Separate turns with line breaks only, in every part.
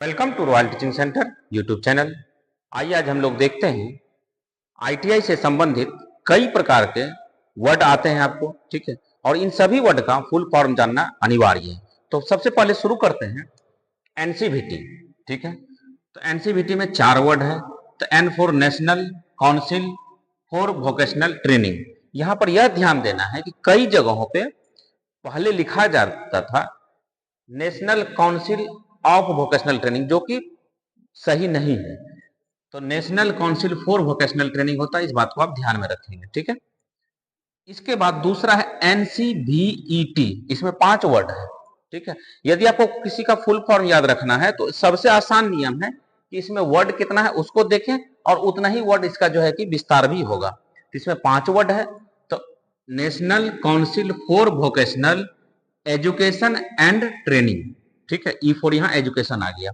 Welcome to Royal Teaching Centre YouTube channel. आइए आज हम लोग देखते हैं आईटीआई से संबंधित कई प्रकार के वर्ड आते हैं आपको, ठीक है, और इन सभी वर्ड का फुल फॉर्म जानना अनिवार्य है। तो सबसे पहले शुरू करते हैं एनसीवीटी, ठीक है। तो एनसीवीटी में 4 वर्ड है। तो N for National Council for Vocational Training. यहाँ पर यह ध्यान देना है कि कई जगहों पे पहले लिखा जाता था national council of vocational training, जो कि सही नहीं है। तो national Council for Vocational training होता है, इस बात को आप ध्यान में रखेंगे, ठीक है। इसके बाद दूसरा है एनसीवीईटी, इसमें 5 वर्ड है, ठीक है। यदि आपको किसी का फुल फॉर्म याद रखना है तो सबसे आसान नियम है कि इसमें वर्ड कितना है उसको देखें और उतना ही वर्ड इसका जो है कि विस्तार भी होगा। तो इसमें 5 वर्ड है। तो national Council for vocational education and training, ठीक है, ई फॉर यहां एजुकेशन आ गया।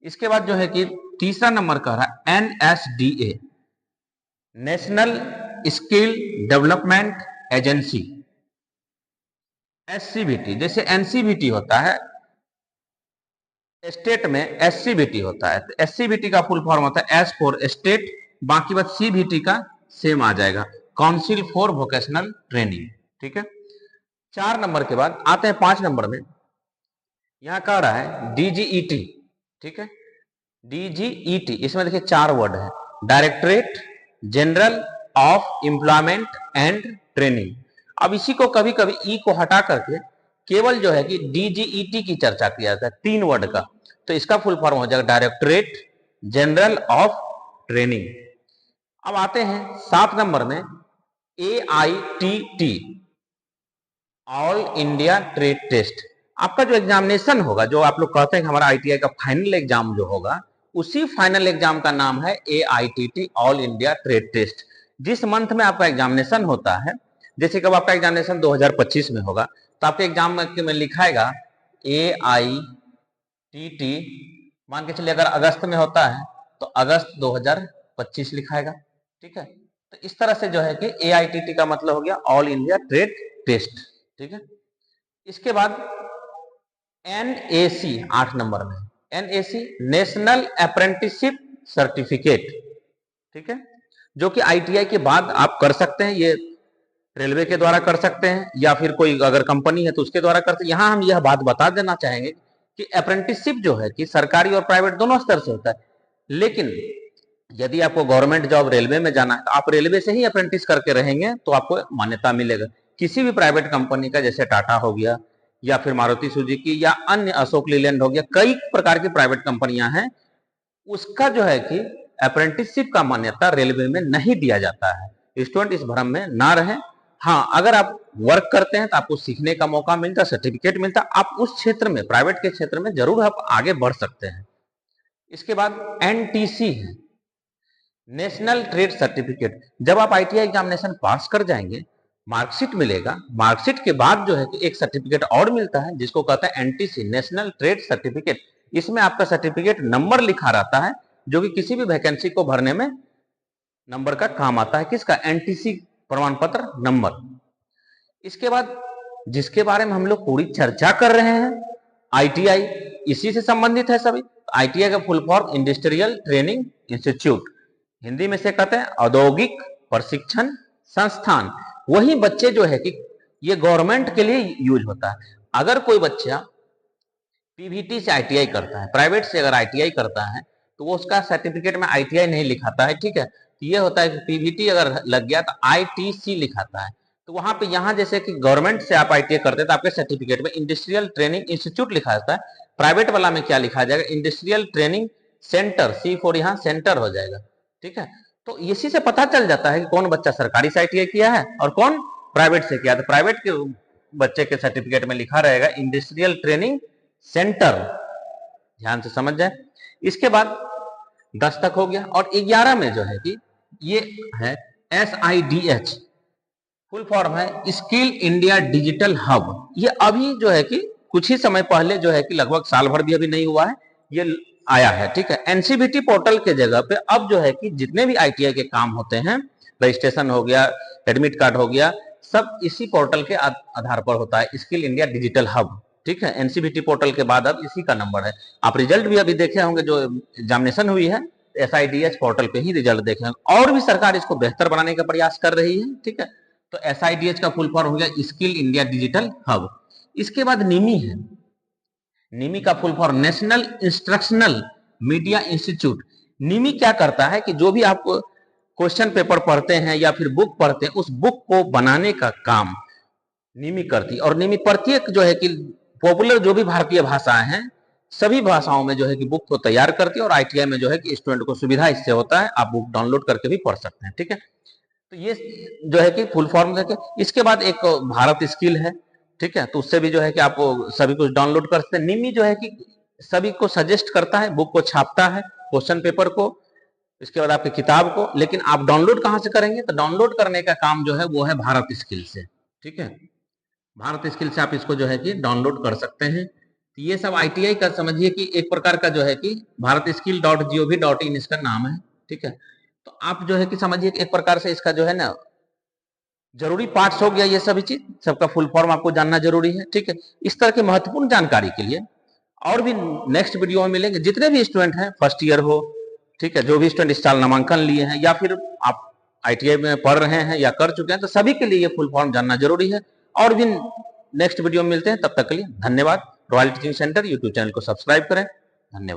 इसके बाद जो है कि तीसरा नंबर का रहा NSDA, national skill development agency. SCBT, जैसे एनसीबीटी होता है स्टेट में, एससीबीटी होता है। तो एससीबीटी का फुल फॉर्म होता है एस फॉर स्टेट, बाकी बात सीबीटी का सेम आ जाएगा, काउंसिल फॉर वोकेशनल ट्रेनिंग, ठीक है। 4 नंबर के बाद आते हैं 5 नंबर में। यहां कह रहा है डीजीईटी, ठीक है, डीजीईटी। इसमें देखिए 4 वर्ड है, directorate general of employment and training. अब इसी को कभी कभी ई को हटा करके केवल जो है कि डीजीईटी की चर्चा किया जाता है 3 वर्ड का। तो इसका फुल फॉर्म हो जाएगा डायरेक्टरेट जनरल ऑफ ट्रेनिंग। अब आते हैं 7 नंबर में AITT, All India Trade Test. आपका जो एग्जामिनेशन होगा, जो आप लोग कहते हैं कि हमारा आईटीआई का फाइनल एग्जाम जो होगा, उसी फाइनल एग्जाम का नाम है AITT, All India Trade Test. जिस मंथ में आपका एग्जामिनेशन होता है, जैसे कब आपका एग्जामिनेशन 2025 में होगा, तो आपके एग्जाम में लिखाएगा AITT, मान के चलिए अगर अगस्त में होता है तो अगस्त 2025 लिखाएगा, ठीक है। तो इस तरह से जो है कि AITT का मतलब हो गया ऑल इंडिया ट्रेड टेस्ट, ठीक है। इसके बाद NAC 8 नंबर में, NAC नेशनल अप्रेंटिसशिप सर्टिफिकेट, ठीक है, जो कि आईटीआई के बाद आप कर सकते हैं। ये रेलवे के द्वारा कर सकते हैं या फिर कोई अगर कंपनी है तो उसके द्वारा करते हैं। यहां हम यह बात बता देना चाहेंगे कि अप्रेंटिसशिप जो है कि सरकारी और प्राइवेट दोनों स्तर से होता है, लेकिन यदि आपको गवर्नमेंट जॉब रेलवे में जाना है तो आप रेलवे से ही अप्रेंटिस करके रहेंगे तो आपको मान्यता मिलेगा। किसी भी प्राइवेट कंपनी का, जैसे टाटा हो गया या फिर मारुति सुजुकी या अन्य अशोक लीलैंड हो गया, कई प्रकार की प्राइवेट कंपनियां हैं, उसका जो है कि अप्रेंटिसशिप का मान्यता रेलवे में नहीं दिया जाता है। स्टूडेंट इस भ्रम में ना रहे। हाँ, अगर आप वर्क करते हैं तो आपको सीखने का मौका मिलता, सर्टिफिकेट मिलता, आप उस क्षेत्र में, प्राइवेट के क्षेत्र में जरूर आप आगे बढ़ सकते हैं। इसके बाद NTC है, नेशनल ट्रेड सर्टिफिकेट। जब आप आईटीआई एग्जामिनेशन पास कर जाएंगे, मार्कशीट मिलेगा, मार्कशीट के बाद जो है कि एक सर्टिफिकेट और मिलता है जिसको कहता है NTC, नेशनल ट्रेड सर्टिफिकेट। इसमें आपका सर्टिफिकेट नंबर लिखा रहता है, जो कि किसी भी वैकेंसी को भरने में नंबर का काम आता है। किसका? NTC प्रमाण पत्र नंबर। इसके बाद जिसके बारे में हम लोग पूरी चर्चा कर रहे हैं, आईटीआई इसी से संबंधित है सभी। आईटीआई का full form industrial training institute, Hindi में से कहते हैं औद्योगिक प्रशिक्षण संस्थान। वही बच्चे जो है कि ये गवर्नमेंट के लिए यूज होता है। अगर कोई बच्चा पीवीटी से आईटीआई करता है, प्राइवेट से अगर आईटीआई करता है, तो वो उसका सर्टिफिकेट में आईटीआई नहीं लिखाता है, ठीक है। तो ये होता है कि पीवीटी अगर लग गया तो आईटीसी लिखाता है। तो वहां पे यहां जैसे कि गवर्नमेंट से आप आईटीआई करते हैं तो आपके सर्टिफिकेट में इंडस्ट्रियल ट्रेनिंग इंस्टीट्यूट लिखा जाता है। प्राइवेट वाला में क्या लिखा जाएगा? Industrial training centre, C for यहां सेंटर हो जाएगा, ठीक है। तो इसी से पता चल जाता है कि कौन बच्चा सरकारी से आईटीआई किया है और कौन प्राइवेट से किया। तो प्राइवेट के बच्चे के सर्टिफिकेट में लिखा रहेगा इंडस्ट्रियल ट्रेनिंग सेंटर, ध्यान से समझ जाए। इसके बाद 10 तक हो गया। और 11 में जो है कि ये है SIDH, फुल फॉर्म है स्किल इंडिया डिजिटल हब। ये अभी जो है कि कुछ ही समय पहले जो है कि लगभग साल भर भी अभी नहीं हुआ है, ये आया है, ठीक है। एनसीबीटी पोर्टल के जगह पे अब जो है कि जितने भी आईटीआई के काम होते हैं, रजिस्ट्रेशन हो गया, एडमिट कार्ड हो गया, सब इसी पोर्टल के आधार पर होता है, स्किल इंडिया डिजिटल हब। ठीक है, एनसीवीटी पोर्टल के बाद अब इसी का नंबर है। आप रिजल्ट भी अभी देखे होंगे, जो एग्जामिनेशन हुई है SIDH पोर्टल पे ही रिजल्ट देखे होंगे। और भी सरकार इसको बेहतर बनाने का प्रयास कर रही है, ठीक है। तो SIDH का फुल फॉर्म हो गया स्किल इंडिया डिजिटल हब। इसके बाद निमी है। निमी का full form national instructional media institute. NIMI क्या करता है कि जो भी आप क्वेश्चन पेपर पढ़ते हैं या फिर बुक पढ़ते हैं, उस बुक को बनाने का काम निमी करती है। और निमी प्रत्येक जो है कि पॉपुलर जो भी भारतीय भाषाएं हैं, सभी भाषाओं में जो है कि बुक को तैयार करती है। और ITI में जो है कि स्टूडेंट को सुविधा इससे होता है, आप बुक डाउनलोड करके भी पढ़ सकते हैं, ठीक है। तो ये जो है कि फुल फॉर्म है। इसके बाद एक भारत स्किल है, ठीक है, तो उससे भी जो है कि आप सभी कुछ डाउनलोड कर सकते हैं। निमी जो है कि सभी को सजेस्ट करता है, बुक को छापता है, क्वेश्चन पेपर को, इसके बाद आपकी किताब को। लेकिन आप डाउनलोड कहां से करेंगे? तो डाउनलोड करने का काम जो है वो है भारत स्किल से, ठीक है। भारत स्किल से आप इसको जो है कि डाउनलोड कर सकते हैं। तो ये सब ITI का समझिए कि एक प्रकार का जो है कि भारत skill.gov.in इसका नाम है, ठीक है। तो आप जो है कि समझिए एक प्रकार से इसका जो है ना जरूरी पार्ट्स हो गया, ये सभी चीज, सबका फुल फॉर्म आपको जानना जरूरी है, ठीक है। इस तरह की महत्वपूर्ण जानकारी के लिए और भी नेक्स्ट वीडियो में मिलेंगे। जितने भी स्टूडेंट हैं, फर्स्ट ईयर हो, ठीक है, जो भी स्टूडेंट इस साल नामांकन लिए हैं या फिर आप ITI में पढ़ रहे हैं या कर चुके हैं, तो सभी के लिए ये फुल फॉर्म जानना जरूरी है। और भी नेक्स्ट वीडियो में मिलते हैं, तब तक के लिए धन्यवाद। Royal Teaching Centre YouTube channel को सब्सक्राइब करें। धन्यवाद।